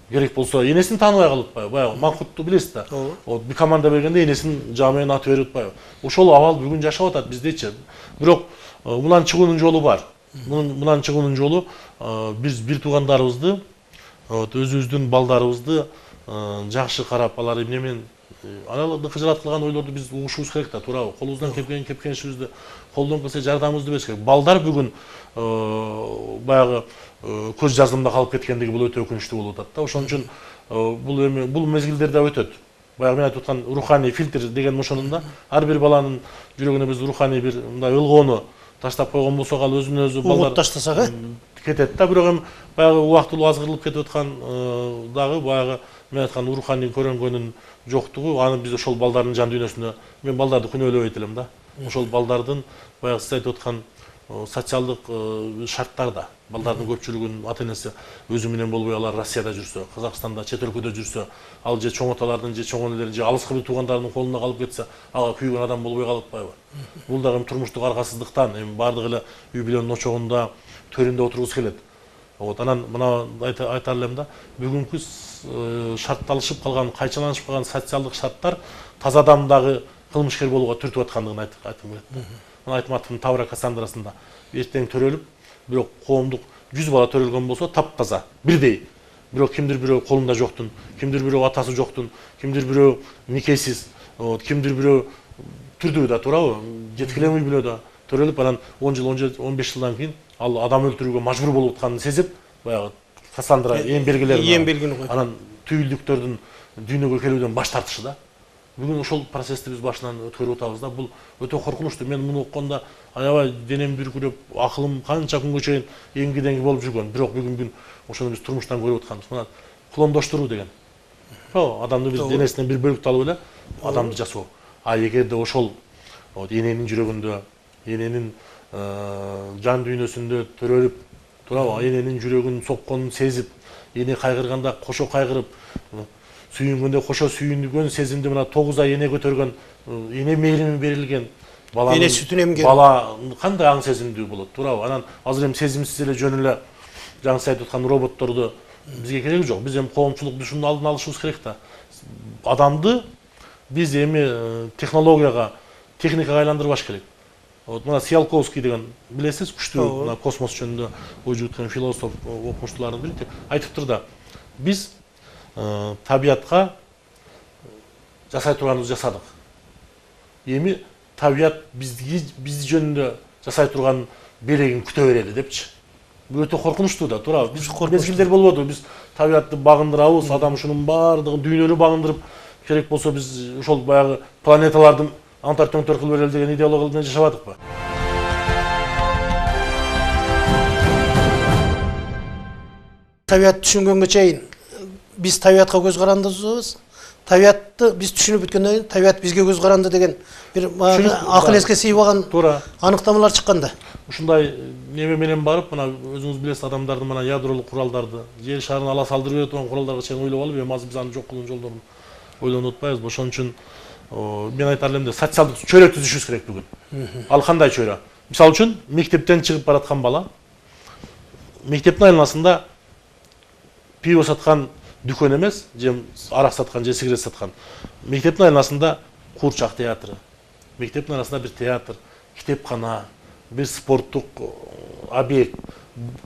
Керек болсо энесин тааныбай калып атпайбы? Баягы маңкуртту билесиз да. Bir команда бергенде энесин жаа менен аты берип атпайбы? Ошол абал бүгүн жашап атат биздечи. Бирок мындан чыгуунун жолу бар. Мындан чыгуунун жолу биз бир туугандарыбызды, өзүбүздүн балдарыбызды жакшы карап, алар эмне менен аналарды кыжырат кылган ойлорду биз угушубуз керек да, туурабы? Колубуздан келген кепкенчибизди колдон келсе жардамыбызды бериш керек. Балдар бүгүн баягы көз жаздымда калып кеткендиги бул өтө өкүнүчтүү болуп атат да. Ошон үчүн бул мезгилдерде өтөт. Баягы мен айтып аткан руханий фильтр деген ошонун да, ар бир баланын жүрөгүнө биз руханий бир мындай ылгоону таштап койгон болсок, ал өзүнөн өзү балдар таштасак кетет да. Бирок эми баягы убактылуу азгырылып кетип аткан дагы баягы мен айткан руханий көрөнгөнүн жоктугу, аны биз ошол балдардын жан дүйнөсүнө, мен балдарды күнөөлөбөйт элем да. Ошол балдардын баягы сиз айтып аткан социалдык шарттарда балдардын көпчүлүгүнүн ата энеси өзү менен болбой, алар Россияда жүрсө, Казакстанда, чет өлкөдө жүрсө, ал же чоң аталардын же чоң энелердин же алыскы бир туугандарынын колунда калып кетсе, ага күйгөн адам болбой калып атпайбы? Бул дагы турмуштук аргасыздыктан, эми баардыгы эле үй бүлөнүн очогунда төрүндө отургусу келет. Анан мына айтар элем да, бүгүнкү шартталышып калган, кайчаланышып калган социалдык шарттар таза адамдагы кылмышкер болууга түртүп аткандыгын айткым келет. Мына Айтматовдун Тавра Кассандрасында эртең төрөлүп, бирок коомдук 100 бала төрөлгөн болсо таптаза, бирдей. Бирок кимдир бирөө колунда жоктун, кимдир бирөө атасы жоктун, кимдир бирөө никесиз, кимдир бирөө түрдүү да, туурабы? Жеткилем үй бүлөдө төрөлүп, анан 10 жыл, 15 жылдан кийин ал адам өлтүрүүгө мажбур болуп атканын сезип, баягы Кассандра эң белгилери анан түйүлдүктөрдүн дүйнөгө келүүдөн баш тартышы да. Бүгүн ошол процессти биз башынан өткөрүп атабыз да. Бул өтө коркунучтуу. Мен муну укканда аябай денем бүркүрөп, акылым канча күнгө чейин эңги-деңги болуп жүргөн. Бирок бүгүн ошону биз турмуштан көрүп атканбыз. Мына клондоштуруу деген. Адамды биз денесинен бир бөлүктү алып эле адамды жасоо. А эгерде ошол эненин жүрөгүндө, эненин жан дүйнөсүндө төрөлүп, туурабы? Эненин жүрөгүнүн сокконун сезип, эне кайгырганда кошо кайгырып, сүйүнгөндө кошо сүйүнгөн сезимди мына 9 ай эне көтөргөн, эне мээрими берилген баланын, эне сүтүн эмген бала кандай аң сезимдүү болот, туурабы? Анан азыр эми сезимсиз эле жөн эле жаңы айтып аткан роботторду бизге кереги жок. Биз эми коомчулук ушунун алдын алышыбыз керек да. Адамды биз эми технологияга, техникага айландырбаш керек. Мына Циолковский деген билесиз, күчтүү мына космос жөнүндө ой жүгүткөн философ, окумуштуулардын бири айтыптыр да. Биз табиятка жасай турганыбызды жасадык. Эми табият биз жөнүндө жасай турган берегин күтө берели депчи. Бул өтө коркунучтуу да, туурабы? Биз мезгилдер болбоду, биз табиятты багындырабыз, адам ушунун баардыгын дүйнөнү багындырып, керек болсо биз ошол баягы планеталардын антар төңтөр кылып берели деген идеология менен жашабадыкпы? Табият түшүнгөнгө чейин биз табиятка көз карандыбыз, табиатты биз түшүнүп бүткөндөн кийин табиат бизге көз каранды деген бир акыл эске сыйбаган туура аныктамалар чыккан да. ушундай неме менен барып мына өзүңүз билесиз адамдардын мына ядролук куралдарды жер шарын ала салдырып бере турган куралдарга чейин ойлоп алып эми азыр биз аны жок кылуунун жолдорун ойлонуп атпайбызбы. Ошон үчүн мен айтар элем да социалдык чөйрө түзүшүбүз керек бүгүн. Ал кандай чөйрө? Мисалы үчүн мектептен чыгып бараткан бала мектептин айланасында пиво саткан дүкөн эмес, же арак саткан, же сигарет саткан. Мектептин айланасында куурчак театры, мектептин арасында бир театр, китепкана, бир спорттук объект.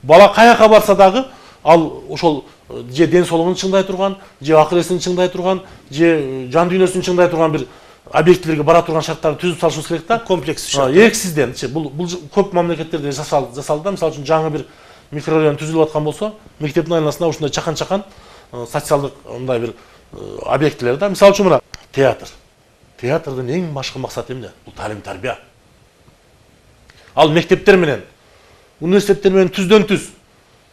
Бала каяка барса дагы ал ошол же ден соолугун чыңдай турган, же акыл эсин чыңдай турган, же жан дүйнөсүн чыңдай турган бир объектилерге бара турган шарттарды түзүп салышыбыз керек да. Комплекс эрксизден. Бул көп мамлекеттерде жасалды да. Мисалы үчүн жаңы бир микрорайон түзүлүп аткан болсо, мектептин айланасында ушундай чакан социалдык мындай бир объектилер да. Мисалы үчүн мына театр. Театрдын эң башкы максаты эмне? Бул талим тарбия. Ал мектептер менен, университеттер менен түздөн түз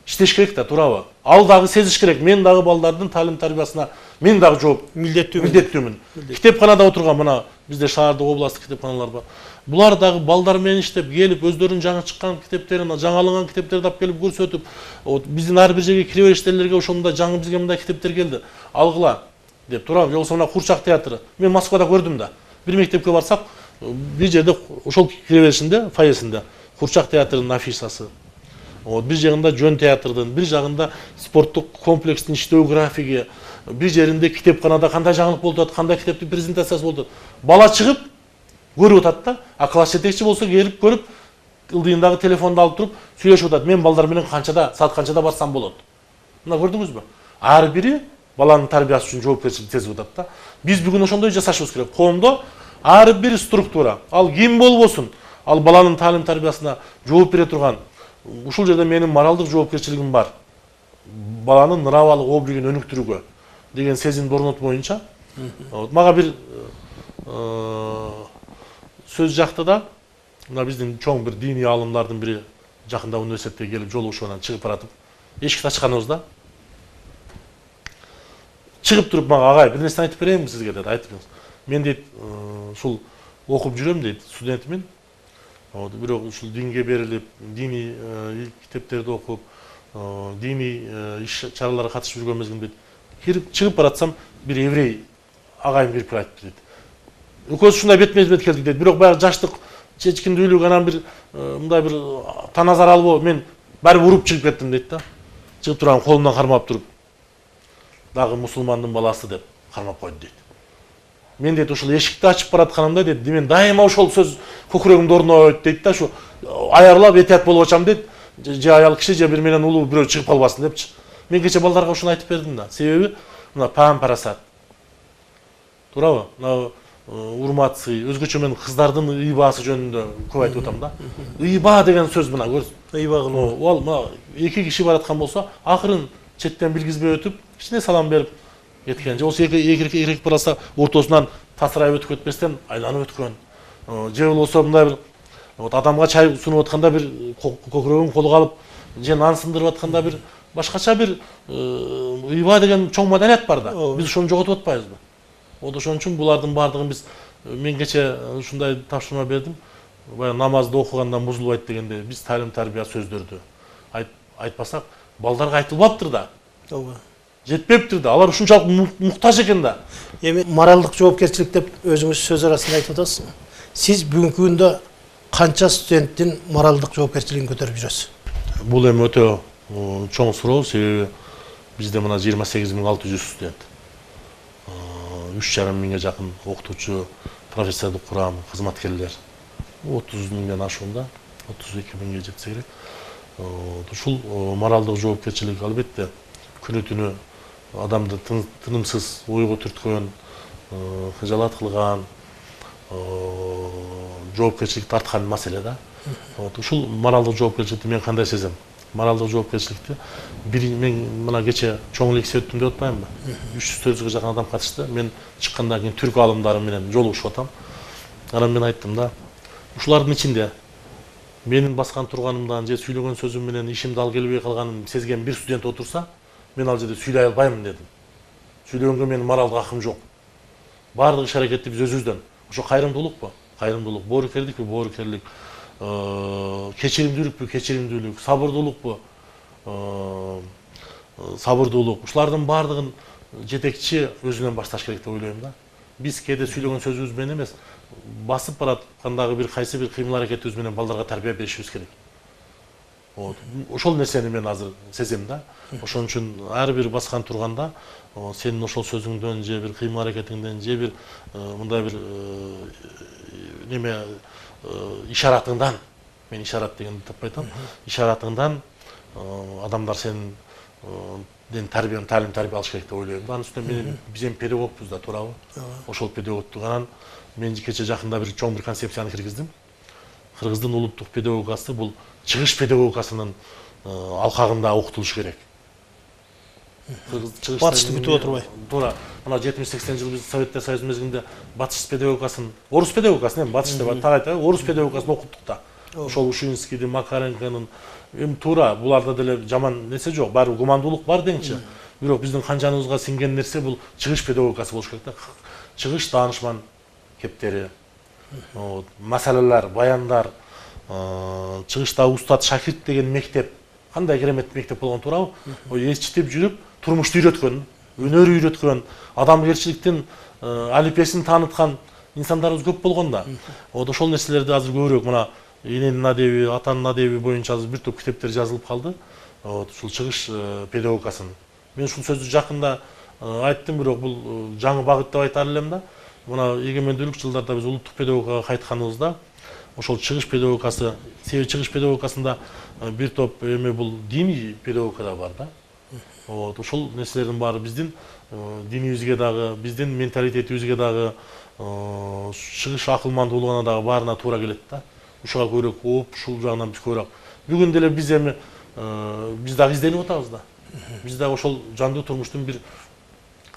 иштеш керек да, туурабы? Ал дагы сезиш керек. Мен дагы балдардын талим тарбиясына мен дагы жооп милдеттүүмүн. Китепканада отурган мына бизде шаардык областтык китепканалар бар. Булар дагы балдар менен иштеп келип, өздөрүнүн жаңы чыккан китептерин, жаңаланган китептерди алып келип көрсөтүп, биздин ар бир жерге кире бериштерлерге ошондой жаңы бизге мындай китептер келди. Алгыла деп туурабы? Же болбосо мына Курчак театры. Мен Москвада көрдүм да. Бир мектепке барсак, бир жерде ошол кире беришинде, фойесинде Курчак театрынын афишасы. Бир жагында жөн театрдын, бир жагында спорттук комплекстин иштөө графиги, бир жеринде китепканада кандай жаңылык болуп атат, кандай китептин презентациясы болуп атат. Бала чыгып көрүп атат да, а класс жетекчи болсо келип көрүп, ылдыйындагы телефонду алып туруп сүйлөшүп атат. Мен балдар менен саат канчада барсам болот. Мына көрдүңүзбү? Ар бири баланын тарбиясы үчүн жоопкерчилик сезип атат да. Биз бүгүн ошондой жасашыбыз керек. Коомдо ар бир структура, ал ким болбосун, ал баланын талим тарбиясына жооп бере турган. Ушул жерде менин моралдык жоопкерчилигим бар. Баланын нравалык облигин өнүктүрүүгө деген сезимди орнотуу боюнча мага бир сөз жакты да. Мына биздин чоң бир диний аалымдардын бири жакында университетке келип жолугушуп анан чыгып баратып, эшикти ачканыбызда чыгып туруп мага агай бир нерсе айтып берейинби сизге деди. Айтып бериңиз. Мен дейт ушул окуп жүрөм дейт, студентмин. Бирок ушул динге берилип, диний китептерди окуп, диний иш чараларга катышып жүргөн мезгилде кирип чыгып баратсам бир еврей агайым кирип айтты дейт. Экөөбүз ушундай бетме-бет келдик дейт. Бирок баягы жаштык, чечкиндүүлүк анан бир мындай бир таназар албоо мен баары уруп чыгып кеттим дейт да. Чыгып турган колумдан кармап туруп дагы мусулмандын баласы деп кармап койду дейт. Мен дейт ушул эшикти ачып баратканымда дейт, мен дайыма ошол сөз көкүрөгүмдө орнойт дейт да, ушу аярлап этият болуп ачам дейт. Же аял киши же бир менен улуу бирөө чыгып калбасын депчи. Мен кече балдарга ушуну айтып бердим да. Себеби мына паам парасат. Туурабы? Мына урмат сый, өзгөчө мен кыздардын ыйбасы жөнүндө көп айтып атам да. Ыйба деген сөз мына көрсүң. Ыйба кылуу. Ал мына эки киши бараткан болсо, акырын четтен билгизбей өтүп, кичине салам берип кеткен. Же болсо эки бараса ортосунан тасырайып өтүп кетпестен айланып өткөн. Же болбосо мындай бир адамга чай сунуп атканда бир көкүрөгүн колго алып, же нан сындырып атканда бир башкача бир ыйба деген чоң маданият бар да. Биз ошону жоготуп атпайбызбы? Ошон үчүн булардын баардыгын биз мен кече ушундай тапшырма бердим. Баягы намазды окугандан бузулбайт дегенде биз талим тарбия сөздөрдү айтпасак, балдарга айтылбаптыр да. Ооба. Жетпептир да. Алар ушунчалык муктаж экен да. Эми моралдык жоопкерчилик деп өзүңүз сөз арасында айтып атасыз. Сиз бүгүнкү күндө канча студенттин моралдык жоопкерчилигин көтөрүп жүрөсүз? Бул эми өтө чоң суроо, себеби бизде мына 28.600 студент. 3,5 миңге жакын окутуучу, профессордук курам, кызматкерлер. 30 миңден ашуунда, 32 миңге жетсе керек. Ушул моралдык жоопкерчилик албетте күнү-түнү адамды тынымсыз ойго түрткөн, хыжалат кылган, жоопкерчилик тарткан маселе да. Ушул моралдык жоопкерчиликти мен кандай сезем? Моралдык жоопкерчиликти мен мына кече чоң лекция өттүм деп атпаймынбы? 300-400га жакын адам катышты. Мен чыккандан кийин түрк аалымдары менен жолугушуп атам. Анан мен айттым да, ушулардын ичинде менин баскан турганымдан же сүйлөгөн сөзүм менен ишимди ал келбей калганын сезген бир студент отурса, мен ал жерде сүйлөй албаймын дедим. Сүйлөгөнгө менин моралдык акым жок. баардык иш аракетти биз өзүбүздөн. Ошо кайрымдуулукпу? Кайрымдуулук, боорукерликпи? Боорукерлик, кечиримдүүлүкпү? Кечиримдүүлүк, сабырдуулукпу? Сабырдуулук. Ушулардын баардыгын жетекчи өзүнөн башташ керек деп ойлойм да. Биз кээде сүйлөгөн сөзүбүз менен эмес, басып бараткандагы бир кайсы бир кыймыл аракетибиз менен балдарга тарбия беришибиз керек. Ошол нерсени мен азыр сезем да. Ошон үчүн ар бир баскан турганда сенин ошол сөзүңдөн же бир кыймыл аракетиңден же бир мындай бир неме ишаратыңдан, мен ишарат дегенди таппай атам, ишаратыңдан адамдар сенин талим тарбия алыш керек деп ойлойм да. Анын үстүнө биз эми педагогпуз да, туурабы? Ошол педагогтук анан мен кече жакында бир чоң бир концепцияны киргиздим. Кыргыздын улуттук педагогикасы бул чыгыш педагогикасынын алкагында окутулуш керек. Батышты күтүп отурбай. Туура. Мына 70-80 жыл биз Советтер Союзу мезгилинде батыш педагогикасын, орус педагогикасын эми батыш деп так айтабы, орус педагогикасын окуттук да. Ошол Ушинскийди, Макаренконун, эми туура буларда деле жаман нерсе жок, баары гумандуулук бар деңчи. Бирок биздин канжаныбызга сиңген нерсе бул чыгыш педагогикасы болуш керек да. Чыгыш таанышман кептери, маселелер, баяндар, чыгышта устат шакирт деген мектеп, кандай керемет мектеп болгон туурабы? Ээрчитип жүрүп, турмушту үйрөткөн, өнөр үйрөткөн, адамгерчиликтин алипесин тааныткан инсандарыбыз көп болгон да. Ошол нерселерди азыр көбүрөөк мына эненин адеби, атанын адеби боюнча азыр бир топ китептер жазылып калды. Ушул чыгыш педагогикасын. Мен ушул сөздү жакында айттым, бирок бул жаңы багыт деп айтар элем да. Мына эгемендүүлүк жылдарда биз улуттук педагогикага кайтканыбызда ошол чыгыш педагогикасы, себеби чыгыш педагогикасында бир топ эме бул диний педагогика да бар да. Ошол нерселердин баары биздин динибизге дагы, биздин менталитетибизге дагы, чыгыш акылмандуулугуна дагы баарына туура келет да. Ушуга көбүрөөк ооп, ушул жагынан биз көбүрөөк. Бүгүн деле биз эми биз дагы изденип атабыз да. Биз дагы ошол жандуу турмуштун бир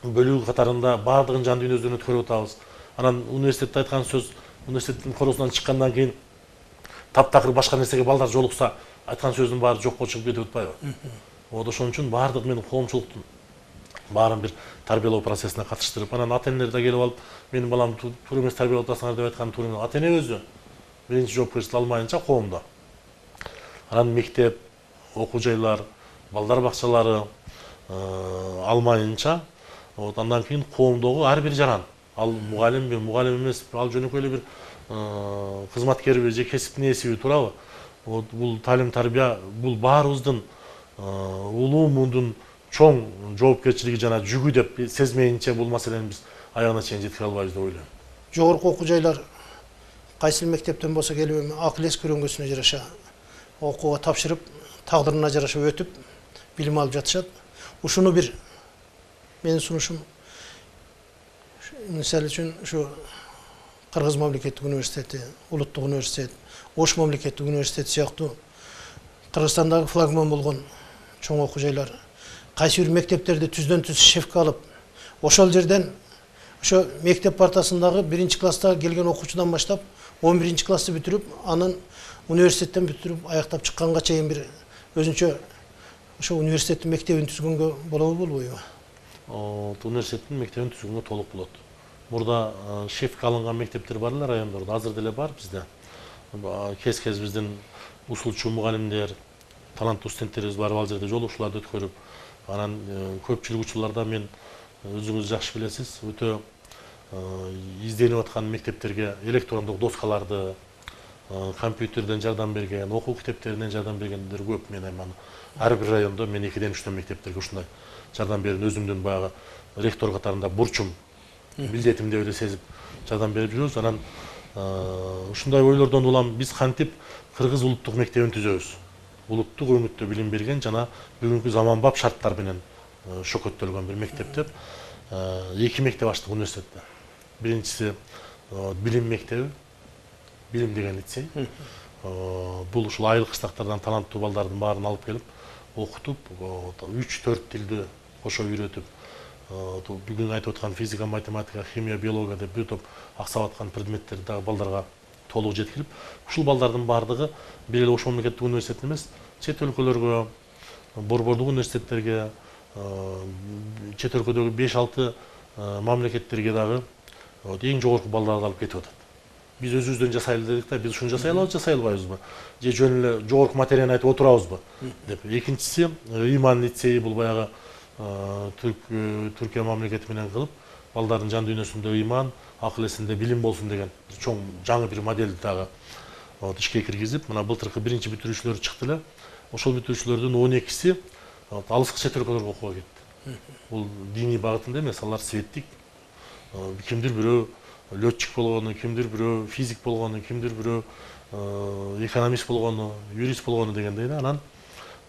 бөлүгү катарында баардыгын жан дүйнөбүздөн өткөрүп атабыз. Анан университетте айткан сөз, университеттин коросунан чыккандан кийин таптакыр башка нерсеге балдар жолукса, айткан сөздүн баары жокко чыгып кетип атпайбы? Ошон үчүн баардык мен коомчулуктун баарын бир тарбиялоо процессине катыштырып, анан ата-энелер да келип алып, менин баламды туура эмес тарбиялап атасыңар деп айткан туура. Ата-эне өзү биринчи жоопкерчилик алмайынча коомдо. Анан мектеп, окуу жайлар, балдар бакчалары алмайынча, андан кийин коомдогу ар бир жаран, ал мугалимби, мугалим эмеспи, ал жөнөкөй эле бир кызматкерби же кесиптин ээсиби, туурабы? Бул талим тарбия, бул баарыбыздын улуу мундун чоң жоопкерчилиги жана жүгү деп сезмейинче бул маселени биз аягына чейин жеткире албайбыз деп ойлойм. Жогорку окуу жайлар кайсы мектептен болсо келип эми акыл эс көрөнгөсүнө жараша окууга тапшырып, тагдырына жараша өтүп, билим алып жатышат. Ушуну бир менин сунушум мисалы үчүн ушу Кыргыз мамлекеттик университети, улуттук университет, Ош мамлекеттик университети сыяктуу Кыргызстандагы флагман болгон чоң окуу жайлар кайсы бир мектептерди түздөн түз шефке алып, ошол жерден ошо мектеп партасындагы 1-класстагы келген окуучудан баштап 11-классты бүтүрүп, анан университеттен бүтүрүп аяктап чыкканга чейин бир өзүнчө ошо университеттин мектебин түзгөнгө болобу, болбойбу? Университеттин мектебин түзгөнгө толук болот. Мурда шефке алынган мектептер бар эле райондордо, азыр деле бар бизде. Кез-кез биздин усулчу мугалимдер, таланттуу студенттерибиз бар, ал жерде жолугушууларды өткөрүп, анан көпчүлүк учурларда мен өзүңүз жакшы билесиз, өтө изденип аткан мектептерге электрондук доскаларды, компьютерден жардам берген, окуу китептеринен жардам бергендер көп. Мен эми ар бир райондо мен 2-3 мектептерге ушундай жардам берген, өзүмдүн баягы ректор катарында бурчум, милдетим деп эле сезип жардам берип жүрөбүз. Анан ушундай ойлордон улам биз кантип Кыргыз улуттук мектебин түзөбүз. Улуттук өңүттө билим берген жана бүгүнкү заманбап шарттар менен шөкөттөлгөн бир мектеп деп 2 мектеп ачтык университетте. Биринчиси билим мектеби, билим деген лицей. Бул ушул айыл кыштактардан таланттуу балдардын баарын алып келип окутуп, 3-4 тилди кошо үйрөтүп, бүгүн айтып аткан физика, математика, химия, биология деп бир топ аксап аткан предметтерди дагы балдарга толук жеткирип, ушул балдардын баардыгы бир эле Ош мамлекеттик университет эмес, чет өлкөлөргө, борбордук университеттерге, чет өлкөдөгү 5-6 мамлекеттерге дагы эң жогорку балларды алып кетип атат. Биз өзүбүздөн жасайлы дедик да, биз ушуну жасай албайбызбы? Же жөн эле жогорку материяны айтып отурабызбы деп. Экинчиси, Ыйман лицейи бул баягы Түркия мамлекети менен кылып, балдардын жан дүйнөсүндө ыйман, акыл эсинде билим болсун деген чоң жаңы бир моделди дагы ишке киргизип, мына былтыркы биринчи бүтүрүүчүлөр чыкты эле. Ошол бүтүрүүчүлөрдүн 12си алыскы чет өлкөлөргө окууга кетти. Бул диний багытында эмес, алар светтик. Кимдир бирөө летчик болгону, кимдир бирөө физик болгону, кимдир бирөө экономист болгону, юрист болгону дегендей да. Анан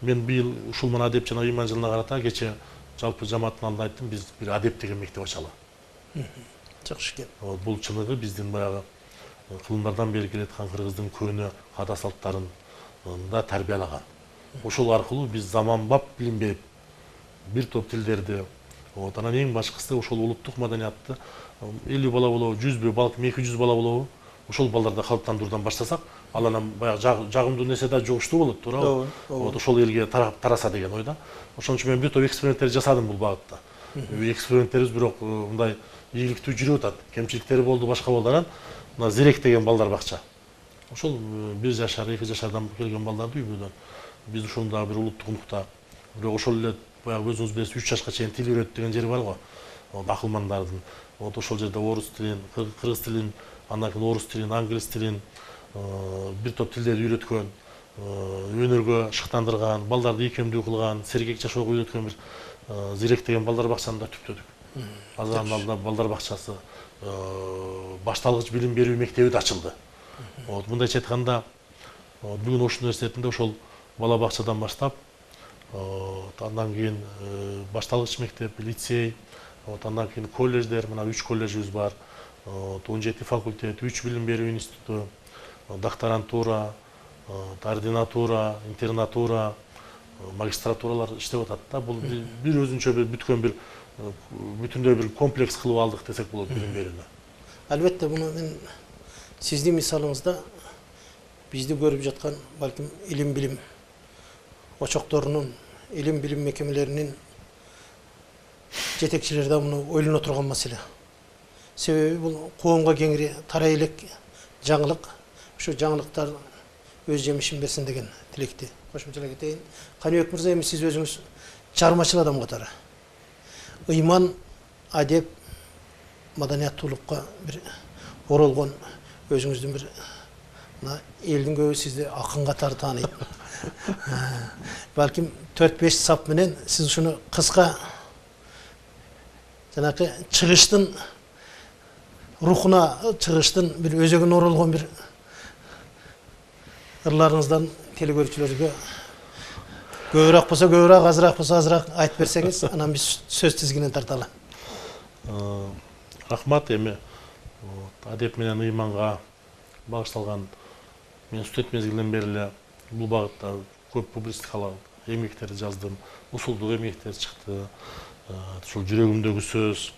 мен быйыл ушул мына адеп жана ыйман жылына карата кече жалпы жамааттын алдында айттым, биз бир адеп деген мектеп ачалы. Жакшы экен. Бул чыныгы биздин баягы кылымдардан бери келе аткан кыргыздын көөнө каада салттарын да тарбиялаган. Ошол аркылуу биз заманбап билим берип, бир топ тилдерди, анан эң башкысы ошол улуттук маданиятты 50 бала болобу, 100 балким 200 бала болобу, ошол балдарды калыптандыруудан баштасак, ал анан баягы жагымдуу нерсе да жугуштуу болот, туурабы? Ошол элге тараса деген ойда. Ошон үчүн мен бир топ эксперименттер жасадым бул багытта. Эксперименттерибиз бирок мындай ийгиликтүү жүрүп атат. Кемчиликтери болду, башка болду. Анан мына Зирек деген балдар бакча. Ошол 1 жашар, 2 жашардан келген балдарды үйбөдөн. Биз ушуну дагы бир улуттук унукта, бирок ошол эле баягы өзүңүз билесиз 3 жашка чейин тил үйрөтүп деген жери бар го. Акылмандардын. Ошол жерде орус тилин, кыргыз тилин, андан кийин орус тилин, англис тилин, бир топ тилдерди үйрөткөн, өнөргө шыктандырган, балдарды ийкемдүү кылган, сергек жашоого үйрөткөн бир Зирек деген балдар бакчаны да түптөдүк. Азыркы алдында балдар бакчасы, башталгыч билим берүү мектеби да ачылды. Мындайча айтканда, бүгүн Ош университетинде ошол бала бакчадан баштап, андан кийин башталгыч мектеп, лицей, андан кийин колледждер, мына 3 колледжибиз бар, 17 факультет, 3 билим берүү институту, докторантура, ординатура, интернатура, магистратуралар иштеп атат да. Бул бир өзүнчө бир бүткөн бир бүтүндөй бир комплекс кылып алдык десек болот билим берүүнү. Албетте, муну мен сиздин мисалыңызда бизди көрүп жаткан балким илим билим очокторунун, илим билим мекемелеринин жетекчилери да муну ойлоно турган маселе. Себеби бул коомго кеңири тарай элек жаңылык, ушу жаңылыктар өз жемишин берсин деген тилекти кошумчалай кетейин. Каныбек мырза, эми сиз өзүңүз чыгармачыл адам катары ыйман, адеп, маданияттуулукка бир оролгон өзүңүздүн бир элдин көбү сизди акын катары тааныйт. Балким 4-5 сап менен сиз ушуну кыска жанакы чыгыштын рухуна, чыгыштын бир өзөгүнө оролгон бир ырларыңыздан телекөрүүчүлөргө көбүрөөк болсо көбүрөөк, азыраак болсо азыраак айтып берсеңиз, анан биз сөз тизгинин тарталы. Рахмат. Эми адеп менен ыйманга багышталган мен студент мезгилинен бери эле бул багытта көп публистикалык эмгектерди жаздым, усулдук эмгектер чыкты. Ушул жүрөгүмдөгү сөз,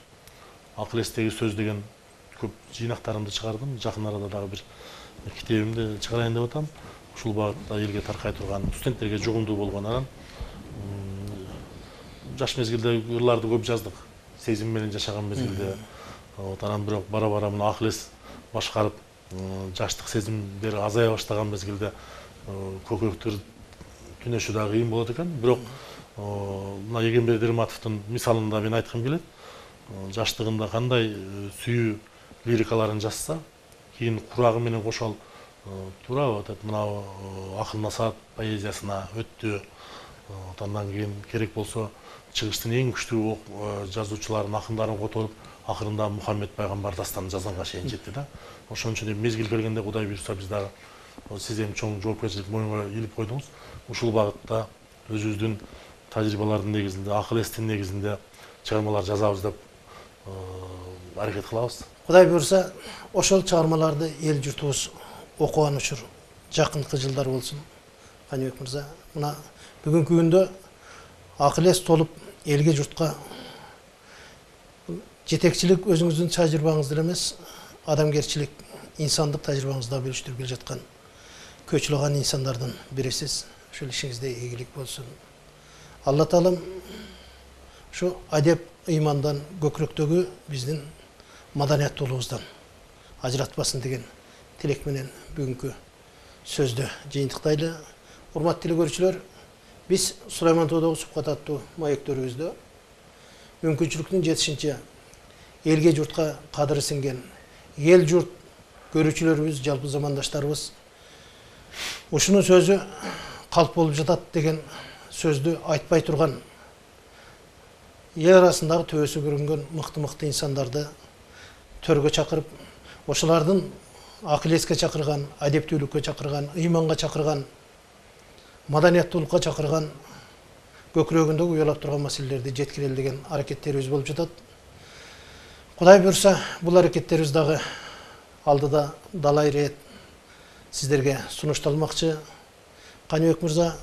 акыл эстеги сөз деген көп жыйнактарымды чыгардым. Жакын арада дагы бир китебимди чыгарайын деп атам. Ушул багытта элге таркай турган, студенттерге жугумдуу болгон. Анан жаш мезгилде ырларды көп жаздык. Сезим менен жашаган мезгилде. Анан бирок бара-бара мына акыл эс башкарып, жаштык сезимдер азая баштаган мезгилде көкөктөр түнөшү дагы кыйын болот экен. Бирок мына Эгемберди Ирматовдун мисалында мен айткым келет. Жаштыгында кандай сүйүү лирикаларын жазса, кийин курагы менен кошо туурабы, мына акыл насаат поэзиясына өттү. Андан кийин керек болсо чыгыштын эң күчтүү жазуучуларын, акындарын которуп, акырында Мухаммед пайгамбар дастанын жазганга чейин жетти да. Ошон үчүн мезгил келгенде Кудай буйрса биз дагы, сиз эми чоң жоопкерчилик моюнга илип койдуңуз. Ушул багытта өзүбүздүн тажрыйбалардын негизинде, акыл эстин негизинде чыгармалар жазабыз деп аракет кылабыз. Кудай буйрса, ошол чыгармаларды эл журтубуз окуган учур жакынкы жылдар болсун. Каныбек мырза, мына бүгүнкү күндө акыл эс толуп элге журтка жетекчилик өзүңүздүн тажрыйбаңызды эмес, адамгерчилик, инсандык тажрыйбаңызды бөлүштүрүп келе жаткан көчүлөгөн инсандардын бирисиз. Ошол ишиңизде ийгилик болсун. Алла Таалам ушу адеп ыймандан көкүрөктөгү биздин маданияттуулугубуздан ажыратпасын деген тилек менен бүгүнкү сөздү жыйынтыктайлы. Урматтуу көрүүчүлөр, биз Сулайман Тоодогу сухбат аттуу маектөрүбүздө мүмкүнчүлүктүн жетишинче элге журтка кадыры сиңген эл журт көрүүчүлөрүбүз, жалпы замандаштарыбыз ушунун сөзү калп болуп жатат деген сөздү айтпай турган, эл арасындагы төбөсү көрүнгөн мыкты инсандарды төргө чакырып, ошолардын акыл-эске чакырган, адептүүлүккө чакырган, ыйманга чакырган, маданияттуулукка чакырган, көкүрөгүндөгү уялап турган маселелерди жеткирели деген аракеттерибиз болуп жатат. Кудай буйрса, бул аракеттерибиз дагы алдыда далай ирет сиздерге сунушталмакчы. Каныбек мырза,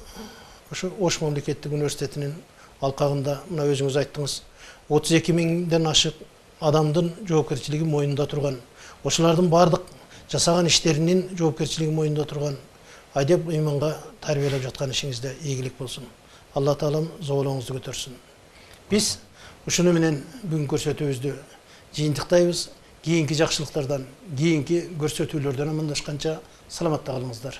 ошо Ош мамлекеттик университетинин алкагында мына өзүңүз айттыңыз, 32 миңден ашык адамдын жоопкерчилиги мойнунда турган, ошолардын бардык жасаган иштеринин жоопкерчилиги мойнунда турган, адеп ыйманга тарбиялап жаткан ишиңизде ийгилик болсун. Алла таалам зоолоңузду көтөрсүн. Биз ушуну менен бүгүн көрсөтүүбүздү жыйынтыктайбыз. Кийинки жакшылыктардан, кийинки көрсөтүүлөрдөн амандашканча саламатта калыңыздар.